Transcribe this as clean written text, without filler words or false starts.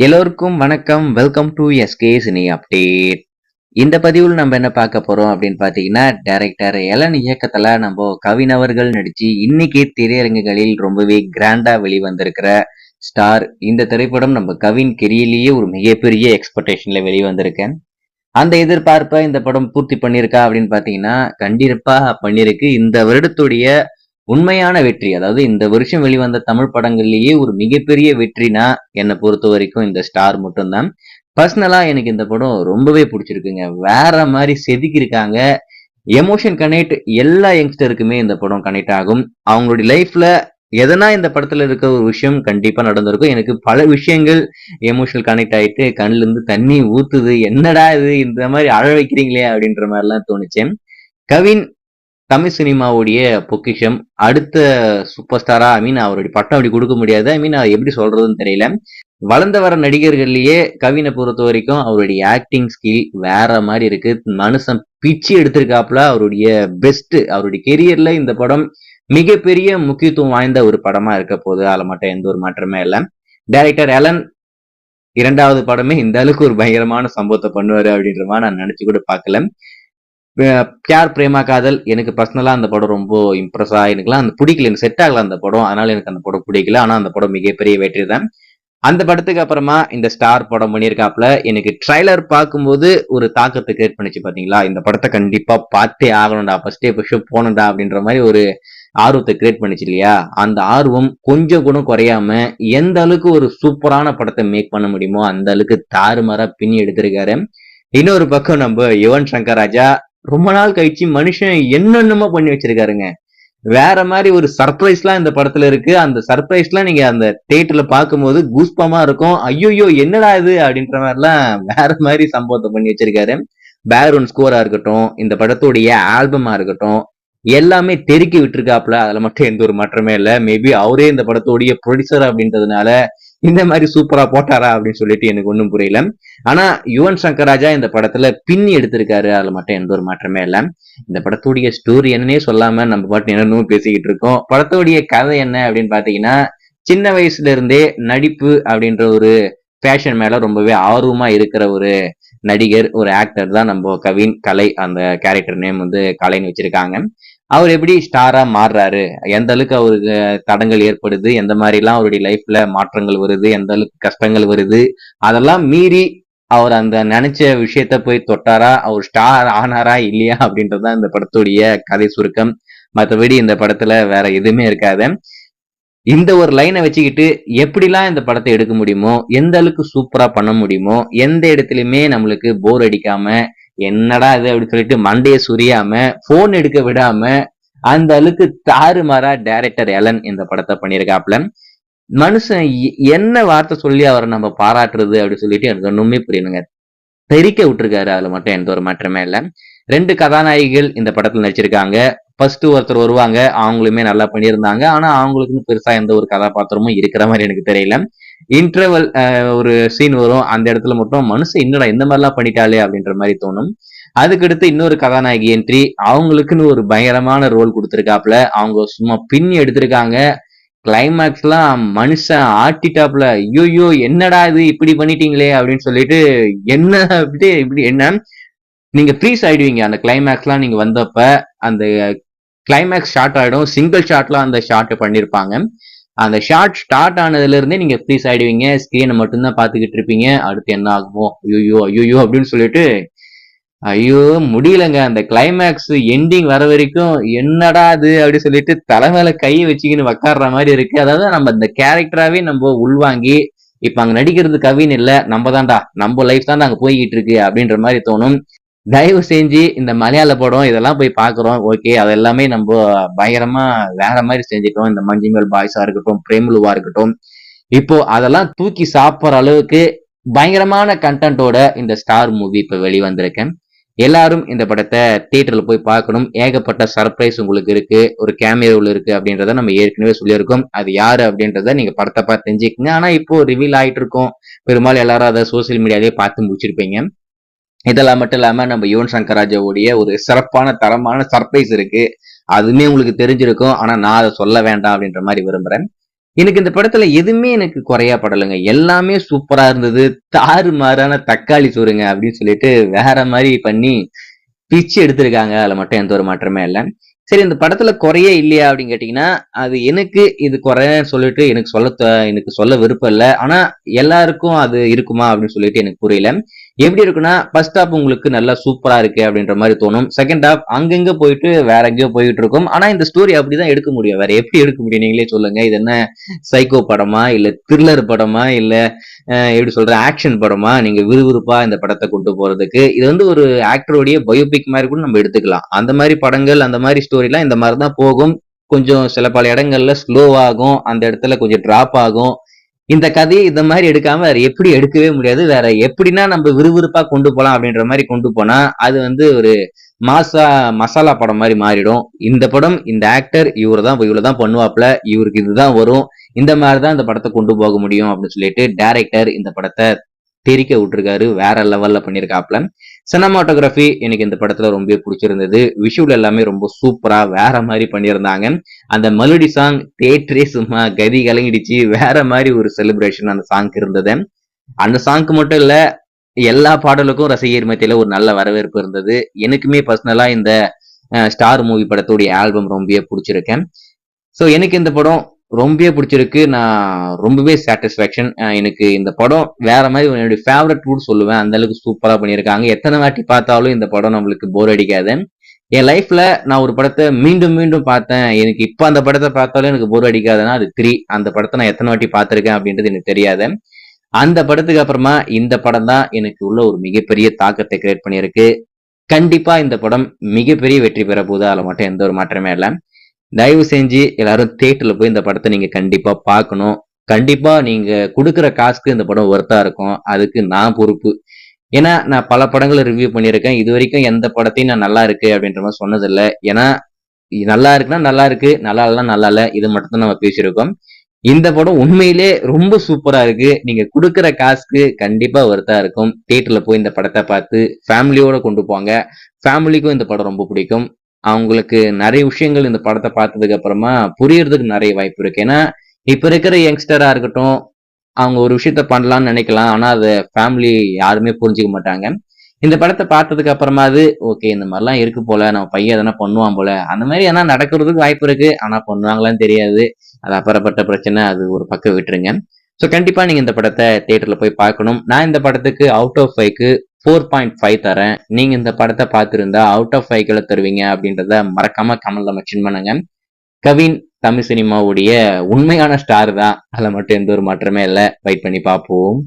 எல்லோருக்கும் வணக்கம். Welcome to SK cine update. இந்த பதிவில் நம்ம என்ன பார்க்க போறோம் அப்படின்னு பாத்தீங்கன்னா, டைரக்டர் எலன் இயக்கத்துல நம்ம கவின் அவர்கள் நடிச்சு இன்னைக்கு திரையரங்குகளில் ரொம்பவே கிராண்டா வெளிவந்திருக்கிற ஸ்டார். இந்த திரைப்படம் நம்ம கவின் கெரியர்லயே ஒரு மிகப்பெரிய எக்ஸ்பெக்டேஷன்ல வெளிவந்திருக்கேன். அந்த எதிர்பார்ப்பை இந்த படம் பூர்த்தி பண்ணியிருக்கா அப்படின்னு பாத்தீங்கன்னா, கண்டிப்பா பண்ணிருக்கு. இந்த வருடத்துடைய உண்மையான வெற்றி, அதாவது இந்த வருஷம் வெளிவந்த தமிழ் படங்கள்லயே ஒரு மிகப்பெரிய வெற்றினா என்னை பொறுத்த வரைக்கும் இந்த ஸ்டார் மட்டும்தான். பர்சனலா எனக்கு இந்த படம் ரொம்பவே பிடிச்சிருக்குங்க. வேற மாதிரி செதுக்கியிருக்காங்க. எமோஷன் கனெக்ட் எல்லா யங்ஸ்டருக்குமே இந்த படம் கனெக்ட் ஆகும். அவங்களுடைய லைஃப்ல எதனா இந்த படத்துல இருக்க ஒரு விஷயம் கண்டிப்பா நடந்திருக்கும். எனக்கு பல விஷயங்கள் எமோஷனல் கனெக்ட் ஆயிட்டு கண்ணுல இருந்து தண்ணி ஊத்துது. என்னடா இது இந்த மாதிரி அழ வைக்கிறீங்களே அப்படின்ற மாதிரி எல்லாம் தோணுச்சேன். கவின் தமிழ் சினிமாவுடைய பொக்கிஷம். அடுத்த சூப்பர் ஸ்டாரா அவருடைய பட்டம் அப்படி கொடுக்க முடியாது. அது எப்படி சொல்றதுன்னு தெரியல. வளர்ந்து வர நடிகர்கள்லயே கவினை பொறுத்த வரைக்கும் அவருடைய ஆக்டிங் ஸ்கில் வேற மாதிரி இருக்கு. மனுஷன் பிச்சு எடுத்திருக்காப்புல. அவருடைய பெஸ்ட், அவருடைய கெரியர்ல இந்த படம் மிகப்பெரிய முக்கியத்துவம் வாய்ந்த ஒரு படமா இருக்க போகுது. அதுல மட்டும் எந்த ஒரு மாற்றமே இல்லை. டைரக்டர் எலன் இரண்டாவது படமே இந்த அளவுக்கு ஒரு பயங்கரமான சம்பவத்தை பண்ணுவாரு அப்படின்ற மாதிரி நான் நினைச்சு கூட பார்க்கல. பியார் பிரேமா காதல் எனக்கு பர்சனலா அந்த படம் ரொம்ப இம்ப்ரெஸ் எனக்குலாம் அந்த பிடிக்கல, எனக்கு செட் ஆகல அந்த படம். அதனால எனக்கு அந்த படம் பிடிக்கல. ஆனா அந்த படம் மிகப்பெரிய வெற்றி தான். அந்த படத்துக்கு அப்புறமா இந்த ஸ்டார் படம் பண்ணியிருக்காப்ல. எனக்கு ட்ரைலர் பார்க்கும்போது ஒரு தாக்கத்தை கிரியேட் பண்ணிச்சு. பாத்தீங்களா, இந்த படத்தை கண்டிப்பா பார்த்தே ஆகணும்டா, ஃபர்ஸ்ட் டே ஃபர்ஸ்ட் ஷோ போகணும்டா அப்படின்ற மாதிரி ஒரு ஆர்வத்தை கிரியேட் பண்ணிச்சு இல்லையா. அந்த ஆர்வம் கொஞ்சம் கூட குறையாம எந்த அளவுக்கு ஒரு சூப்பரான படத்தை மேக் பண்ண முடியுமோ அந்த அளவுக்கு தாறுமாறா பின்னி எடுத்திருக்காரு. இன்னொரு பக்கம் நம்ம யுவன் சங்கர் ராஜா ரொம்ப நாள் கழிச்சு மனுஷன் என்னென்னமோ பண்ணி வச்சிருக்காருங்க. வேற மாதிரி ஒரு சர்ப்ரைஸ் எல்லாம் இந்த படத்துல இருக்கு. அந்த சர்ப்ரைஸ் எல்லாம் நீங்க அந்த தியேட்டர்ல பார்க்கும்போது கூஸ்பமா இருக்கும். ஐயோ என்னடா இது அப்படின்ற மாதிரி எல்லாம் வேற மாதிரி சம்பவத்தை பண்ணி வச்சிருக்காரு. பேக்ரவுண்ட் ஸ்கோரா இருக்கட்டும், இந்த படத்துடைய ஆல்பமா இருக்கட்டும், எல்லாமே தெருக்கி விட்டுருக்காப்ல. அதுல மட்டும் எந்த ஒரு மாற்றமே இல்லை. மேபி அவரே இந்த படத்துடைய ப்ரொடியூசர் அப்படின்றதுனால இந்த மாதிரி சூப்பரா போட்டாரா அப்படின்னு சொல்லிட்டு எனக்கு ஒன்றும் புரியல. ஆனா யுவன் சங்கர் ராஜா இந்த படத்துல பின்னி எடுத்திருக்காரு. அதுல மட்டும் எந்த ஒரு மாற்றமே இல்லை. இந்த படத்துடைய ஸ்டோரி என்னன்னே சொல்லாம நம்ம பாட்டு என்னன்னு பேசிக்கிட்டு இருக்கோம். படத்துடைய கதை என்ன அப்படின்னு பாத்தீங்கன்னா, சின்ன வயசுல இருந்தே நடிப்பு அப்படின்ற ஒரு பேஷன் மேல ரொம்பவே ஆர்வமா இருக்கிற ஒரு நடிகர், ஒரு ஆக்டர் தான் நம்ம கவின். கலை, அந்த கேரக்டர் நேம் வந்து கலைன்னு வச்சிருக்காங்க. அவர் எப்படி ஸ்டாரா மாறுறாரு, எந்த அளவுக்கு அவருக்கு தடங்கள் ஏற்படுது, எந்த மாதிரி எல்லாம் அவருடைய லைஃப்ல மாற்றங்கள் வருது, எந்த அளவுக்கு கஷ்டங்கள் வருது, அதெல்லாம் மீறி அவர் அந்த நினைச்ச விஷயத்த போய் தொட்டாரா, அவர் ஸ்டார் ஆனாரா இல்லையா அப்படின்றதுதான் இந்த படத்துடைய கதை சுருக்கம். மற்றபடி இந்த படத்துல வேற எதுவுமே இருக்காது. இந்த ஒரு லைனை வச்சுக்கிட்டு எப்படிலாம் இந்த படத்தை எடுக்க முடியுமோ, எந்த அளவுக்கு சூப்பரா பண்ண முடியுமோ, எந்த இடத்துலயுமே நம்மளுக்கு போர் அடிக்காம, என்னடா இது அப்படின்னு சொல்லிட்டு மண்டைய சுரியாம, போன் எடுக்க விடாம, அந்த அளவுக்கு தாறுமாறா டைரக்டர் எலன் இந்த படத்தை பண்ணியிருக்காப்ல. மனுஷன் என்ன வார்த்தை சொல்லி அவரை நம்ம பாராட்டுறது அப்படின்னு சொல்லிட்டு எனக்கு ஒண்ணுமே புரியணுங்க. தெரிக்க விட்டுருக்காரு. அதுல மட்டும் எந்த ஒரு மாற்றமே இல்லை. 2 கதாநாயகிகள் இந்த படத்துல நடிச்சிருக்காங்க. ஃபர்ஸ்ட் ஒருத்தர் வருவாங்க, அவங்களுமே நல்லா பண்ணியிருந்தாங்க. ஆனா அவங்களுக்குன்னு பெருசா எந்த ஒரு கதாபாத்திரமும் இருக்கிற மாதிரி எனக்கு தெரியல. இன்டர்வல் ஒரு சீன் வரும், அந்த இடத்துல மட்டும் மனுஷன் என்னடா இந்த மாதிரி எல்லாம் பண்ணிட்டாலே அப்படின்ற மாதிரி தோணும். அதுக்கடுத்து இன்னொரு கதாநாயகி என்ட்ரி, அவங்களுக்குன்னு ஒரு பயங்கரமான ரோல் கொடுத்திருக்காப்ல. அவங்க சும்மா பின்னி எடுத்திருக்காங்க. கிளைமேக்ஸ் எல்லாம் மனுஷன் ஆட்டிட்டாப்ல. ஐயோ என்னடா இது இப்படி பண்ணிட்டீங்களே அப்படின்னு சொல்லிட்டு, என்ன இப்படி என்ன நீங்க ஃப்ரீஸ் ஆயிடுவீங்க. அந்த கிளைமேக்ஸ் எல்லாம் நீங்க வந்தப்ப அந்த கிளைமேக்ஸ் ஷார்ட் ஆயிடும். சிங்கிள் ஷாட்ல அந்த ஷார்ட் பண்ணிருப்பாங்க. அந்த ஷார்ட் ஸ்டார்ட் ஆனதுல இருந்தே நீங்க ஃப்ரீஸ் ஆயிடுவீங்க. ஸ்கிரீனை மட்டும்தான் பாத்துக்கிட்டு இருப்பீங்க. அடுத்து என்ன ஆகுமோ, ஐயோ அப்படின்னு சொல்லிட்டு, ஐயோ முடியலங்க. அந்த கிளைமேக்ஸ் எண்டிங் வர வரைக்கும் என்னடா அது அப்படின்னு சொல்லிட்டு தலைமையில கையை வச்சுக்கின்னு உக்காடுற மாதிரி இருக்கு. அதாவது நம்ம இந்த கேரக்டராவே நம்ம உள்வாங்கி, இப்ப அங்க நடிக்கிறது கவின் இல்ல, நம்ம தான்டா, நம்ம லைஃப் தான் அங்க போய்கிட்டு இருக்கு அப்படின்ற மாதிரி தோணும். தயவு செஞ்சு இந்த மலையாள படம் இதெல்லாம் போய் பாக்குறோம், ஓகே, அதெல்லாமே நம்ம பயங்கரமா வேற மாதிரி செஞ்சுட்டோம். இந்த மஞ்சுமேல் பாய்ஸா இருக்கட்டும், பிரேமலுவா இருக்கட்டும், இப்போ அதெல்லாம் தூக்கி சாப்பிடுற அளவுக்கு பயங்கரமான கண்டென்ட்டோட இந்த ஸ்டார் மூவி இப்ப வெளிவந்திருக்கேன். எல்லாரும் இந்த படத்தை தியேட்டர்ல போய் பார்க்கணும். ஏகப்பட்ட சர்ப்ரைஸ் உங்களுக்கு இருக்கு, ஒரு கேமியோவில் இருக்கு அப்படின்றத நம்ம ஏற்கனவே சொல்லியிருக்கோம். அது யாரு அப்படின்றத நீங்க படத்தை பார்த்து தெரிஞ்சுக்கங்க. ஆனா இப்போ ரிவீல் ஆயிட்டு இருக்கோம். பெரும்பாலும் எல்லாரும் அதை சோசியல் மீடியாலேயே பார்த்து முடிச்சிருப்பீங்க. இதெல்லாம் மட்டும் இல்லாம நம்ம யுவன் சங்கர் ராஜாவுடைய ஒரு சிறப்பான தரமான சர்ப்ரைஸ் இருக்கு. அதுவுமே உங்களுக்கு தெரிஞ்சிருக்கும். ஆனா நான் அதை சொல்ல வேண்டாம் அப்படின்ற மாதிரி விரும்புறேன். எனக்கு இந்த படத்துல எதுவுமே எனக்கு குறையா படலைங்க. எல்லாமே சூப்பரா இருந்தது. தாறுமாறான தக்காளி சோறுங்க அப்படின்னு சொல்லிட்டு வேற மாரி பண்ணி பிச்சு எடுத்திருக்காங்க. அதுல மட்டும் எந்த ஒரு மாற்றமே இல்ல. சரி, இந்த படத்துல குறையே இல்லையா அப்படின்னு கேட்டீங்கன்னா, அது எனக்கு இது குறைன்னு சொல்லிட்டு எனக்கு சொல்ல விருப்பம் இல்ல. ஆனா எல்லாருக்கும் அது இருக்குமா அப்படின்னு சொல்லிட்டு எனக்கு புரியல. எப்படி இருக்குன்னா, ஃபர்ஸ்ட் ஹாஃப் உங்களுக்கு நல்லா சூப்பரா இருக்கு அப்படின்ற மாரி தோணும். செகண்ட் ஹாஃப் அங்கங்க போயிட்டு வேற எங்கேயோ போயிட்டு இருக்கும். ஆனா இந்த ஸ்டோரி அப்படிதான் எடுக்க முடியும். வேற எப்படி எடுக்க முடியும் நீங்களே சொல்லுங்க. இது என்ன சைக்கோ படமா? இல்ல த்ரில்லர் படமா? இல்ல எப்படி சொல்ற ஆக்ஷன் படமா? நீங்க விறுவிறுப்பா இந்த படத்த கொண்டு போறதுக்கு. இது வந்து ஒரு ஆக்டருடைய பயோபிக் மாரி கூட நம்ம எடுத்துக்கலாம். அந்த மாரி படங்கள், அந்த மாரி ஸ்டோரிலாம் இந்த மாரி தான் போகும். கொஞ்சம் சில பல இடங்கள்ல ஸ்லோவாகும். அந்த இடத்துல கொஞ்சம் டிராப் ஆகும். இந்த கதையை இந்த மாதிரி எடுக்காம வேற எப்படி எடுக்கவே முடியாது. வேற எப்படின்னா நம்ம விறுவிறுப்பா கொண்டு போலாம் அப்படின்ற மாதிரி கொண்டு போனா அது வந்து ஒரு மாசா மசாலா படம் மாதிரி மாறிடும். இந்த படம் இந்த ஆக்டர் இவ்வளவுதான் பண்ணுவாப்ல, இவருக்கு இதுதான் வரும், இந்த மாதிரிதான் இந்த படத்தை கொண்டு போக முடியும் அப்படின்னு சொல்லிட்டு டைரக்டர் இந்த படத்தை தெரிக்க விட்டுருக்காரு. வேற லெவல்ல பண்ணிருக்காப்ல. சினிமாட்டோகிராஃபி எனக்கு இந்த படத்துல ரொம்ப பிடிச்சிருந்தது. விஷுவல் எல்லாமே ரொம்ப சூப்பரா வேற மாதிரி பண்ணியிருந்தாங்க. அந்த மெலடி சாங் தேட்டரே சும்மா கதி கலங்கிடுச்சு. வேற மாதிரி ஒரு செலிப்ரேஷன் அந்த சாங்க்கு இருந்தது. அந்த சாங்க்கு மட்டும் இல்ல, எல்லா பாடலுக்கும் ரசிகர் மத்தியில ஒரு நல்ல வரவேற்பு இருந்தது. எனக்குமே பர்சனலா இந்த ஸ்டார் மூவி படத்துடைய ஆல்பம் ரொம்பவே பிடிச்சிருக்கேன். சோ எனக்கு இந்த படம் ரொம்பவே பிடிச்சிருக்கு. நான் ரொம்பவே சாட்டிஸ்பாக்சன். எனக்கு இந்த படம் வேற மாதிரி என்னுடைய ஃபேவரட் கூட சொல்லுவேன். அந்த அளவுக்கு சூப்பரா பண்ணியிருக்காங்க. எத்தனை வாட்டி பார்த்தாலும் இந்த படம் நம்மளுக்கு போர் அடிக்காது. என் லைஃப்ல நான் ஒரு படத்தை மீண்டும் மீண்டும் பார்த்தேன், எனக்கு இப்ப அந்த படத்தை பார்த்தாலும் எனக்கு போர் அடிக்காதுன்னா அது 3. அந்த படத்தை நான் எத்தனை வாட்டி பார்த்திருக்கேன் அப்படின்றது எனக்கு தெரியாது. அந்த படத்துக்கு அப்புறமா இந்த படம் தான் எனக்கு உள்ள ஒரு மிகப்பெரிய தாக்கத்தை கிரியேட் பண்ணியிருக்கு. கண்டிப்பா இந்த படம் மிகப்பெரிய வெற்றி பெற போகுது. அதுல மட்டும் எந்த ஒரு மாற்றமே இல்லை. தயவு செஞ்சு எல்லாரும் தியேட்டர்ல போய் இந்த படத்தை நீங்க கண்டிப்பா பார்க்கணும். கண்டிப்பா நீங்க கொடுக்குற காசுக்கு இந்த படம் ஒர்த்தா இருக்கும். அதுக்கு நான் பொறுப்பு. ஏன்னா நான் பல படங்களை ரிவ்யூ பண்ணியிருக்கேன். இது வரைக்கும் எந்த படத்தையும் நான் நல்லா இருக்கு அப்படின்ற மாதிரி சொன்னதில்லை. ஏன்னா நல்லா இருக்குன்னா நல்லா இருக்கு, நல்லா இல்லைன்னா நல்லா இல்லை, இது மட்டும் தான் நம்ம பேசியிருக்கோம். இந்த படம் உண்மையிலே ரொம்ப சூப்பரா இருக்கு. நீங்க குடுக்குற காசுக்கு கண்டிப்பா ஒர்த்தா இருக்கும். தியேட்டர்ல போய் இந்த படத்தை பார்த்து ஃபேமிலியோட கொண்டு போங்க. ஃபேமிலிக்கும் இந்த படம் ரொம்ப பிடிக்கும். அவங்களுக்கு நிறைய விஷயங்கள் இந்த படத்தை பார்த்ததுக்கு அப்புறமா புரியறதுக்கு நிறைய வாய்ப்பு இருக்கு. ஏன்னா இப்ப இருக்கிற யங்ஸ்டரா இருக்கட்டும், அவங்க ஒரு விஷயத்த பண்ணலாம்னு நினைக்கலாம். ஆனா அத ஃபேமிலி யாருமே புரிஞ்சுக்க மாட்டாங்க. இந்த படத்தை பார்த்ததுக்கு அப்புறமாவது ஓகே இந்த மாதிரிலாம் இருக்கு போல, நம்ம பையன் எதனா பண்ணுவான் போல, அந்த மாதிரி எதனா நடக்கிறதுக்கு வாய்ப்பு இருக்கு. ஆனா பண்ணுவாங்களான்னு தெரியாது. அது அப்புறப்பட்ட பிரச்சனை, அது ஒரு பக்கம் விட்டுருங்க. ஸோ கண்டிப்பா நீங்க இந்த படத்தை தியேட்டர்ல போய் பார்க்கணும். நான் இந்த படத்துக்கு அவுட் ஆஃப் 5க்கு 4.5 தரேன். நீங்க இந்த படத்தை பார்த்திருந்தா அவுட் ஆஃப் 5 தருவீங்க அப்படின்றத மறக்காம கமெண்ட்ல மென்ஷன் பண்ணுங்க. கவின் தமிழ் சினிமாவுடைய உண்மையான ஸ்டார் தான். அதுல மட்டும் எந்த ஒரு மாற்றமே இல்லை. வெயிட் பண்ணி பார்ப்போம்.